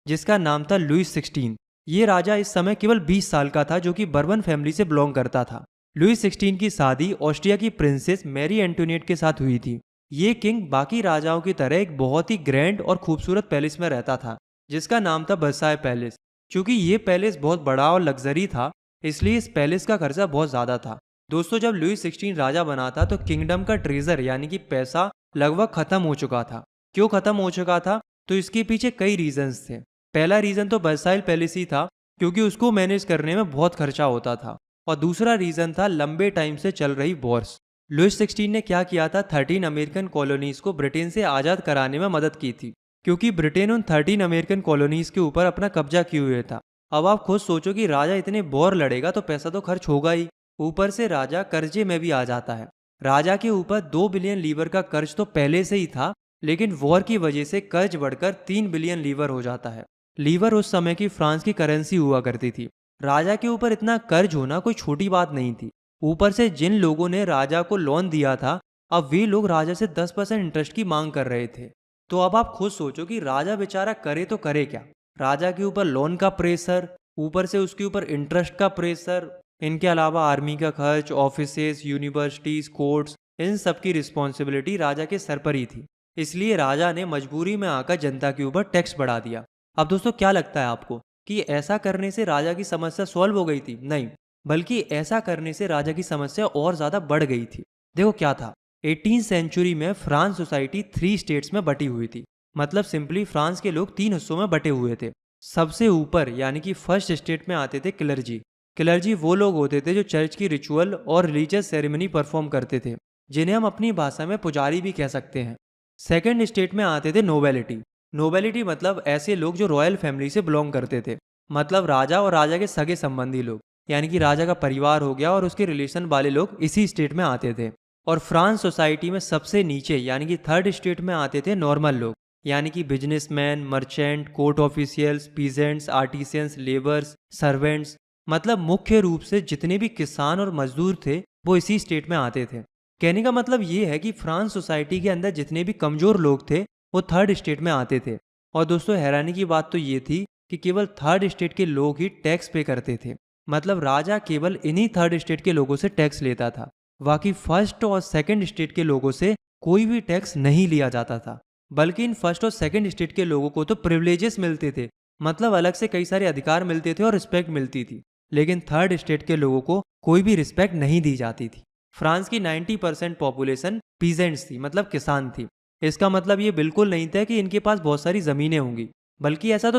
जिसका नाम था लुइस 16। ये राजा इस समय केवल 20 साल का था, जो कि बर्बन फैमिली से बिलोंग करता था। लुइस 16 की शादी ऑस्ट्रिया की प्रिंसेस मैरी एंटोनिएट के साथ हुई थी। ये किंग बाकी राजाओं की तरह एक बहुत ही ग्रैंड और खूबसूरत पैलेस में रहता था, जिसका नाम था वर्साय पैलेस। क्योंकि ये पैलेस बहुत बड़ा और लग्जरी था, इसलिए इस पैलेस का खर्चा बहुत ज़्यादा था। दोस्तों, जब लुइस 16 राजा बना था तो किंगडम का ट्रेजर यानी कि पैसा लगभग खत्म हो चुका था। क्यों खत्म हो चुका था? तो इसके पीछे कई रीजंस थे। पहला रीजन तो वर्साइल पैलेस ही था, क्योंकि उसको मैनेज करने में बहुत खर्चा होता था। और दूसरा रीजन था लंबे टाइम से चल रही वॉर्स। लुइस 16 ने क्या किया था, 13 अमेरिकन कॉलोनीज को ब्रिटेन से आज़ाद कराने में मदद की थी, क्योंकि ब्रिटेन उन 13 अमेरिकन कॉलोनीज के ऊपर अपना कब्जा किए हुए था। अब आप खुद सोचो कि राजा इतने वॉर लड़ेगा तो पैसा तो खर्च होगा ही, ऊपर से राजा कर्जे में भी आ जाता है। राजा के ऊपर 2 बिलियन लीवर का कर्ज तो पहले से ही था, लेकिन वॉर की वजह से कर्ज बढ़कर 3 बिलियन लीवर हो जाता है। लीवर उस समय की फ्रांस की करेंसी हुआ करती थी। राजा के ऊपर इतना कर्ज होना कोई छोटी बात नहीं थी। ऊपर से जिन लोगों ने राजा को लोन दिया था, अब वे लोग राजा से 10% इंटरेस्ट की मांग कर रहे थे। तो अब आप खुद सोचो कि राजा बेचारा करे तो करे क्या। राजा के ऊपर लोन का प्रेशर, ऊपर से उसके ऊपर इंटरेस्ट का प्रेशर, इनके अलावा आर्मी का खर्च, ऑफिसेस, यूनिवर्सिटीज, कोर्ट्स, इन सब की रिस्पॉन्सिबिलिटी राजा के सर पर ही थी। इसलिए राजा ने मजबूरी में आकर जनता के ऊपर टैक्स बढ़ा दिया। अब दोस्तों, क्या लगता है आपको कि ऐसा करने से राजा की समस्या सॉल्व हो गई थी? नहीं, बल्कि ऐसा करने से राजा की समस्या और ज्यादा बढ़ गई थी। देखो क्या था, 18th सेंचुरी में फ्रांस सोसाइटी 3 स्टेट्स में बटी हुई थी। मतलब सिंपली फ्रांस के लोग 3 हिस्सों में बटे हुए थे। सबसे ऊपर यानी कि फर्स्ट स्टेट में आते थे क्लर्जी। क्लर्जी वो लोग होते थे जो चर्च की रिचुअल और रिलीजियस सेरेमनी परफॉर्म करते थे, जिन्हें हम अपनी भाषा में पुजारी भी कह सकते हैं। सेकेंड स्टेट में आते थे नोबेलिटी। नोबेलिटी मतलब ऐसे लोग जो रॉयल फैमिली से बिलोंग करते थे, मतलब राजा और राजा के सगे संबंधी लोग, यानी कि राजा का परिवार हो गया और उसके रिलेशन वाले लोग इसी स्टेट में आते थे। और फ्रांस सोसाइटी में सबसे नीचे यानी कि थर्ड स्टेट में आते थे नॉर्मल लोग, यानी कि businessman, merchant, court officials, peasants, artisans, labours, servants. मतलब मुख्य रूप से जितने भी किसान और मजदूर थे वो इसी स्टेट में आते थे। कहने का मतलब ये है कि फ्रांस सोसाइटी के अंदर जितने भी कमजोर लोग थे वो थर्ड स्टेट में आते थे। और दोस्तों, हैरानी की बात तो ये थी कि केवल थर्ड स्टेट के लोग ही टैक्स पे करते थे। मतलब राजा केवल इन्हीं थर्ड स्टेट के लोगों से टैक्स लेता था। बाकी फर्स्ट और सेकंड स्टेट के लोगों से कोई भी टैक्स नहीं लिया जाता था। बल्कि इन फर्स्ट और सेकंड स्टेट के लोगों को तो प्रिविलेजेस मिलते थे, मतलब अलग से कई सारे अधिकार मिलते थे और रिस्पेक्ट मिलती थी। लेकिन थर्ड स्टेट के लोगों को कोई भी रिस्पेक्ट नहीं दी जाती थी। फ्रांस की 90% पॉपुलेशन पीजेंट्स थी, मतलब किसान थी। इसका मतलब ये बिल्कुल नहीं था कि इनके पास बहुत सारी जमीनें होंगी, बल्कि ऐसा तो